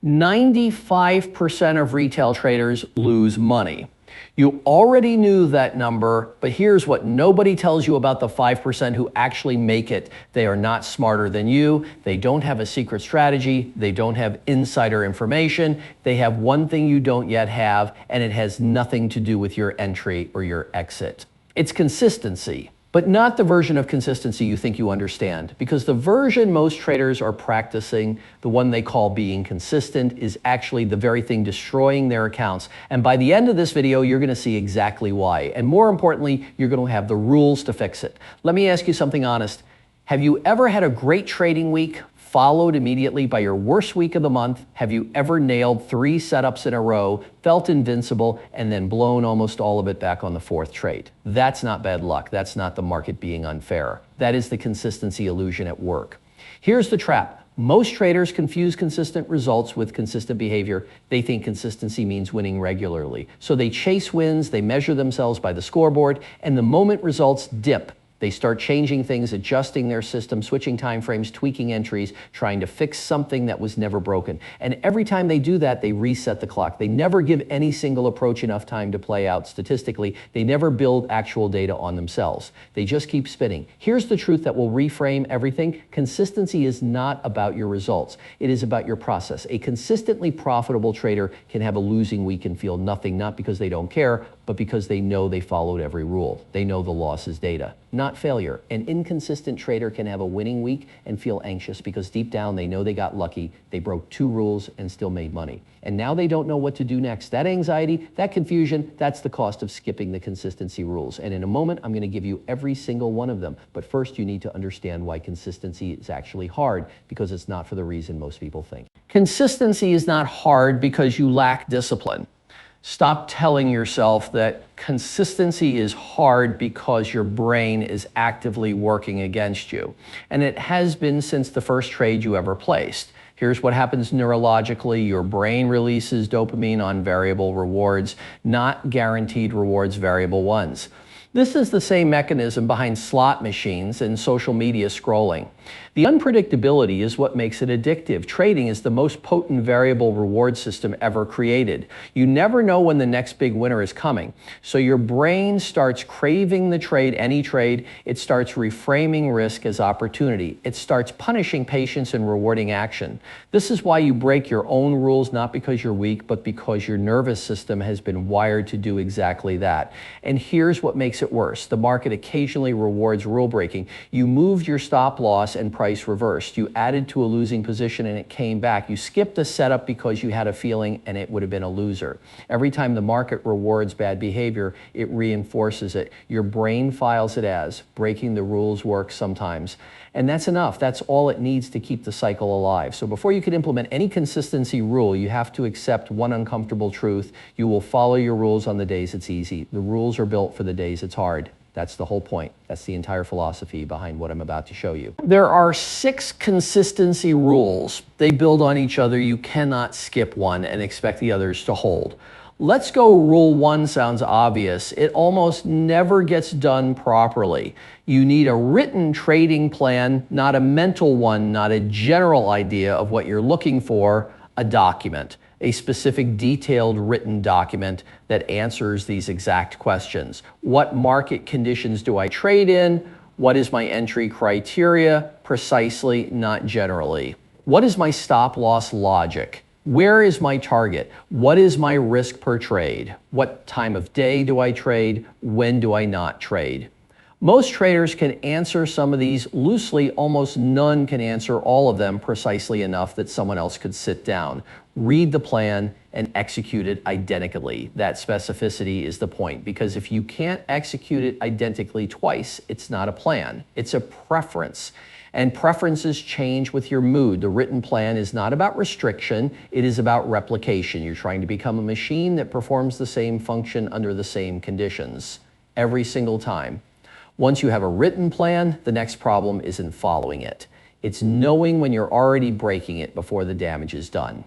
95% of retail traders lose money. You already knew that number, but here's what nobody tells you about the 5% who actually make it. They are not smarter than you. They don't have a secret strategy. They don't have insider information. They have one thing you don't yet have, and it has nothing to do with your entry or your exit. It's consistency. But not the version of consistency you think you understand, because the version most traders are practicing, the one they call being consistent, is actually the very thing destroying their accounts. And by the end of this video, you're going to see exactly why. And more importantly, you're going to have the rules to fix it. Let me ask you something honest. Have you ever had a great trading week followed immediately by your worst week of the month? Have you ever nailed 3 setups in a row, felt invincible, and then blown almost all of it back on the 4th trade? That's not bad luck. That's not the market being unfair. That is the consistency illusion at work. Here's the trap. Most traders confuse consistent results with consistent behavior. They think consistency means winning regularly. So they chase wins, they measure themselves by the scoreboard, and the moment results dip, they start changing things, adjusting their system, switching time frames, tweaking entries, trying to fix something that was never broken. And every time they do that, they reset the clock. They never give any single approach enough time to play out statistically. They never build actual data on themselves. They just keep spinning. Here's the truth that will reframe everything. Consistency is not about your results. It is about your process. A consistently profitable trader can have a losing week and feel nothing, not because they don't care, but because they know they followed every rule. They know the loss is data, not failure. An inconsistent trader can have a winning week and feel anxious because deep down they know they got lucky, they broke 2 rules and still made money. And now they don't know what to do next. That anxiety, that confusion, that's the cost of skipping the consistency rules. And in a moment, I'm gonna give you every single one of them. But first, you need to understand why consistency is actually hard, because it's not for the reason most people think. Consistency is not hard because you lack discipline. Stop telling yourself that consistency is hard because your brain is actively working against you. And it has been since the first trade you ever placed. Here's what happens neurologically. Your brain releases dopamine on variable rewards, not guaranteed rewards, variable ones. This is the same mechanism behind slot machines and social media scrolling. The unpredictability is what makes it addictive. Trading is the most potent variable reward system ever created. You never know when the next big winner is coming. So your brain starts craving the trade, any trade. It starts reframing risk as opportunity. It starts punishing patience and rewarding action. This is why you break your own rules, not because you're weak, but because your nervous system has been wired to do exactly that. And here's what makes it worse. The market occasionally rewards rule breaking. You moved your stop loss and price reversed. You added to a losing position and it came back. You skipped a setup because you had a feeling and it would have been a loser. Every time the market rewards bad behavior, it reinforces it. Your brain files it as breaking the rules works sometimes. And that's enough. That's all it needs to keep the cycle alive. So before you can implement any consistency rule, you have to accept one uncomfortable truth. You will follow your rules on the days it's easy. The rules are built for the days it's hard. That's the whole point. That's the entire philosophy behind what I'm about to show you. There are 6 consistency rules. They build on each other. You cannot skip one and expect the others to hold. Let's go rule 1 sounds obvious. It almost never gets done properly. You need a written trading plan, not a mental one, not a general idea of what you're looking for, a document. A specific detailed written document that answers these exact questions. What market conditions do I trade in? What is my entry criteria? Precisely, not generally. What is my stop loss logic? Where is my target? What is my risk per trade? What time of day do I trade? When do I not trade? Most traders can answer some of these loosely. Almost none can answer all of them precisely enough that someone else could sit down, read the plan, and execute it identically. That specificity is the point, because if you can't execute it identically twice, it's not a plan. It's a preference. And preferences change with your mood. The written plan is not about restriction, it is about replication. You're trying to become a machine that performs the same function under the same conditions every single time. Once you have a written plan, the next problem isn't following it. It's knowing when you're already breaking it before the damage is done.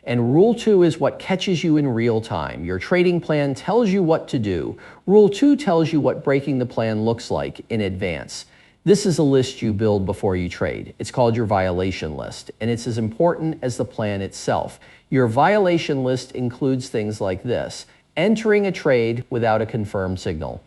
And rule 2 is what catches you in real time. Your trading plan tells you what to do. Rule 2 tells you what breaking the plan looks like in advance. This is a list you build before you trade. It's called your violation list, and it's as important as the plan itself. Your violation list includes things like this: entering a trade without a confirmed signal,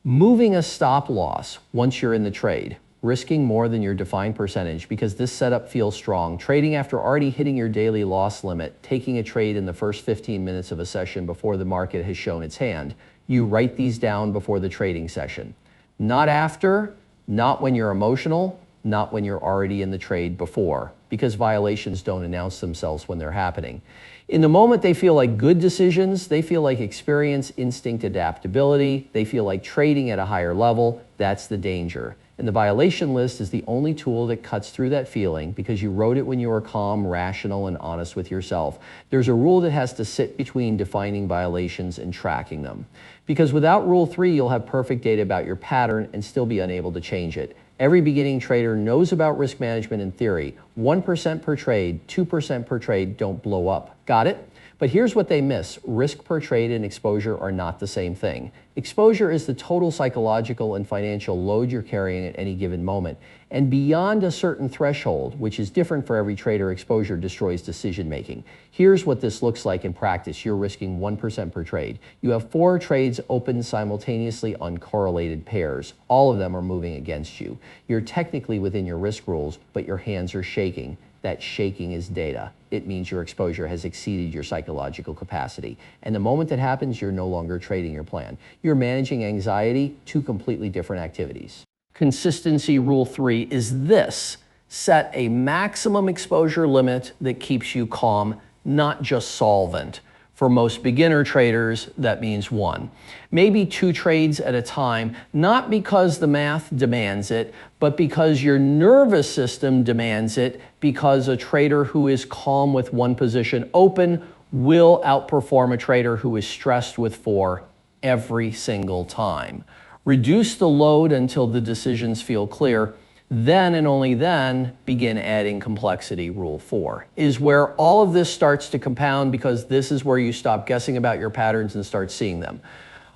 moving a stop loss once you're in the trade, risking more than your defined percentage because this setup feels strong, trading after already hitting your daily loss limit, taking a trade in the first 15 minutes of a session before the market has shown its hand. You write these down before the trading session. Not after, not when you're emotional, not when you're already in the trade before, because violations don't announce themselves when they're happening. In the moment, they feel like good decisions, they feel like experience, instinct, adaptability, they feel like trading at a higher level. That's the danger. And the violation list is the only tool that cuts through that feeling because you wrote it when you were calm, rational, and honest with yourself. There's a rule that has to sit between defining violations and tracking them. Because without Rule 3, you'll have perfect data about your pattern and still be unable to change it. Every beginning trader knows about risk management in theory. 1% per trade, 2% per trade, don't blow up. Got it? But here's what they miss. Risk per trade and exposure are not the same thing. Exposure is the total psychological and financial load you're carrying at any given moment. And beyond a certain threshold, which is different for every trader, exposure destroys decision making. Here's what this looks like in practice. You're risking 1% per trade. You have 4 trades open simultaneously on correlated pairs. All of them are moving against you. You're technically within your risk rules, but your hands are shaking. That shaking is data. It means your exposure has exceeded your psychological capacity. And the moment that happens, you're no longer trading your plan. You're managing anxiety, 2 completely different activities. Consistency Rule 3 is this: set a maximum exposure limit that keeps you calm, not just solvent. For most beginner traders, that means 1. Maybe 2 trades at a time, not because the math demands it, but because your nervous system demands it, because a trader who is calm with 1 position open will outperform a trader who is stressed with 4 every single time. Reduce the load until the decisions feel clear. Then and only then begin adding complexity. Rule 4 is where all of this starts to compound, because this is where you stop guessing about your patterns and start seeing them.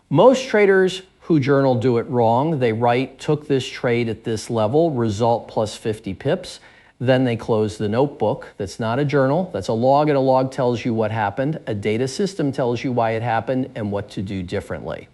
Most traders who journal do it wrong. They write, took this trade at this level, result plus 50 pips. Then they close the notebook. That's not a journal. That's a log, and a log tells you what happened. A data system tells you why it happened and what to do differently.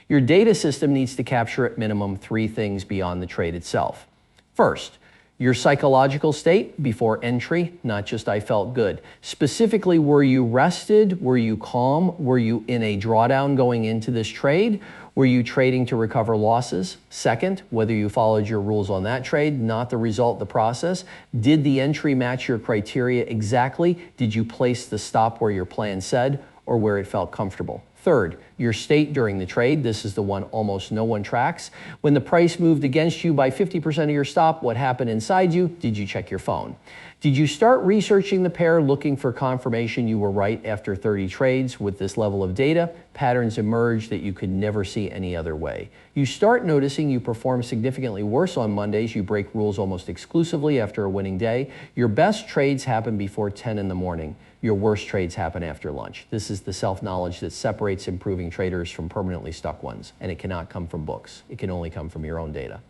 Your data system needs to capture at minimum 3 things beyond the trade itself. First, your psychological state before entry, not just I felt good. Specifically, were you rested? Were you calm? Were you in a drawdown going into this trade? Were you trading to recover losses? Second, whether you followed your rules on that trade, not the result, the process. Did the entry match your criteria exactly? Did you place the stop where your plan said or where it felt comfortable? Third, your state during the trade. This is the one almost no one tracks. When the price moved against you by 50% of your stop, what happened inside you? Did you check your phone? Did you start researching the pair, looking for confirmation you were right after 30 trades? With this level of data, patterns emerge that you could never see any other way. You start noticing you perform significantly worse on Mondays. You break rules almost exclusively after a winning day. Your best trades happen before 10 in the morning. Your worst trades happen after lunch. This is the self-knowledge that separates improving traders from permanently stuck ones, and it cannot come from books. It can only come from your own data.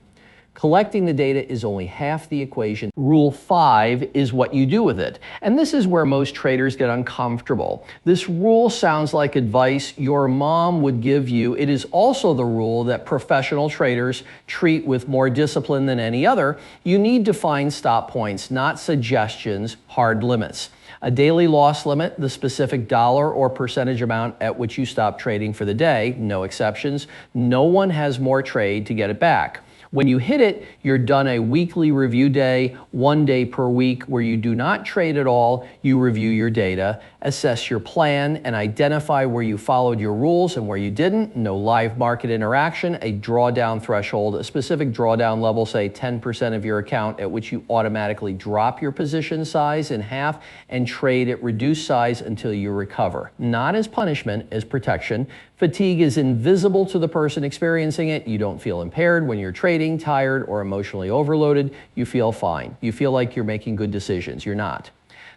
Collecting the data is only half the equation. Rule 5 is what you do with it. And this is where most traders get uncomfortable. This rule sounds like advice your mom would give you. It is also the rule that professional traders treat with more discipline than any other. You need to find stop points, not suggestions, hard limits. A daily loss limit, the specific dollar or percentage amount at which you stop trading for the day, no exceptions. No one has more trade to get it back. When you hit it, you're done a weekly review day, 1 day per week, where you do not trade at all. You review your data, assess your plan, and identify where you followed your rules and where you didn't. No live market interaction, a drawdown threshold, a specific drawdown level, say 10% of your account, at which you automatically drop your position size in half and trade at reduced size until you recover. Not as punishment, as protection. Fatigue is invisible to the person experiencing it. You don't feel impaired when you're trading, tired, or emotionally overloaded. You feel fine. You feel like you're making good decisions. You're not.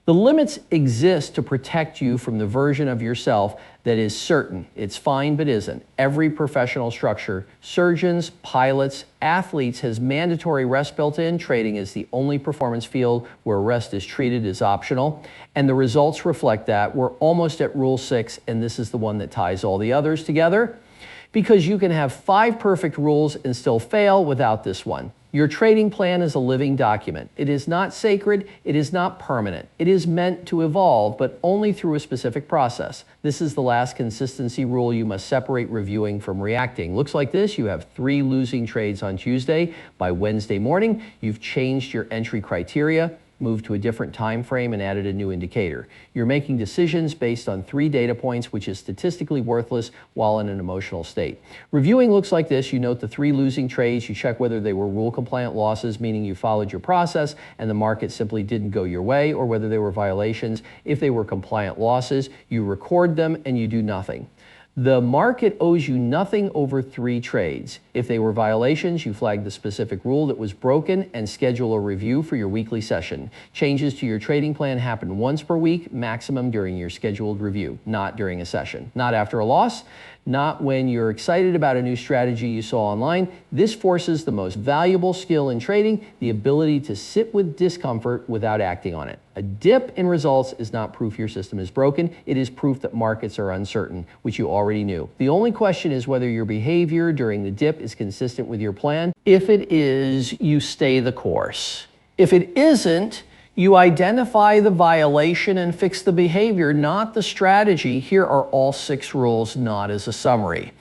The limits exist to protect you from the version of yourself that is certain. It's fine but isn't. Every professional structure, surgeons, pilots, athletes, has mandatory rest built in. Trading is the only performance field where rest is treated as optional. And the results reflect that. We're almost at Rule 6, and this is the one that ties all the others together. Because you can have 5 perfect rules and still fail without this one. Your trading plan is a living document. It is not sacred, it is not permanent. It is meant to evolve, but only through a specific process. This is the last consistency rule. You must separate reviewing from reacting. Looks like this. You have 3 losing trades on Tuesday. By Wednesday morning, you've changed your entry criteria, moved to a different time frame, and added a new indicator. You're making decisions based on 3 data points, which is statistically worthless while in an emotional state. Reviewing looks like this. You note the 3 losing trades. You check whether they were rule-compliant losses, meaning you followed your process and the market simply didn't go your way, or whether they were violations. If they were compliant losses, you record them and you do nothing. The market owes you nothing over 3 trades. If they were violations, you flag the specific rule that was broken and schedule a review for your weekly session. Changes to your trading plan happen once per week, maximum during your scheduled review, not during a session. Not after a loss, not when you're excited about a new strategy you saw online. This forces the most valuable skill in trading, the ability to sit with discomfort without acting on it. A dip in results is not proof your system is broken. It is proof that markets are uncertain, which you already knew. The only question is whether your behavior during the dip is consistent with your plan. If it is, you stay the course. If it isn't, you identify the violation and fix the behavior, not the strategy. Here are all 6 rules, not as a summary,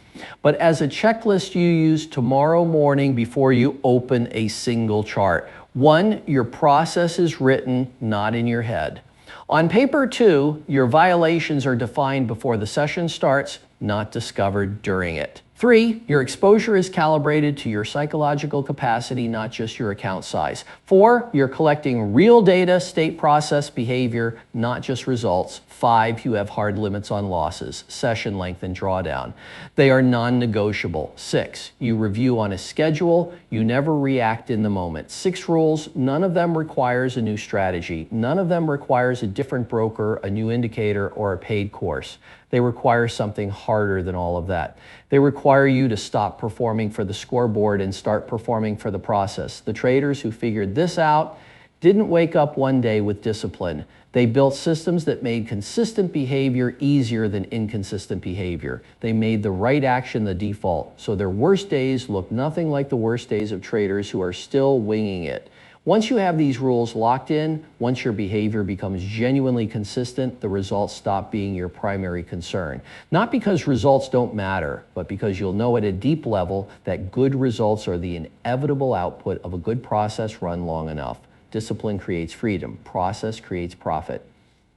but as a checklist you use tomorrow morning before you open a single chart. 1, your process is written, not in your head. On paper 2, your violations are defined before the session starts, not discovered during it. 3, your exposure is calibrated to your psychological capacity, not just your account size. 4, you're collecting real data, state process, behavior, not just results. 5, you have hard limits on losses, session length, and drawdown. They are non-negotiable. 6, you review on a schedule. You never react in the moment. 6 rules, none of them requires a new strategy. None of them requires a different broker, a new indicator, or a paid course. They require something harder than all of that. They require you to stop performing for the scoreboard and start performing for the process. The traders who figured this out didn't wake up one day with discipline. They built systems that made consistent behavior easier than inconsistent behavior. They made the right action the default, so their worst days look nothing like the worst days of traders who are still winging it. Once you have these rules locked in, once your behavior becomes genuinely consistent, the results stop being your primary concern. Not because results don't matter, but because you'll know at a deep level that good results are the inevitable output of a good process run long enough. Discipline creates freedom. Process creates profit.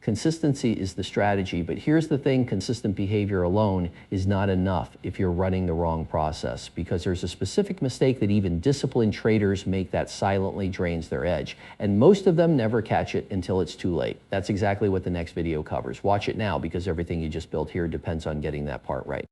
Consistency is the strategy, but here's the thing: consistent behavior alone is not enough if you're running the wrong process, because there's a specific mistake that even disciplined traders make that silently drains their edge, and most of them never catch it until it's too late. That's exactly what the next video covers. Watch it now, because everything you just built here depends on getting that part right.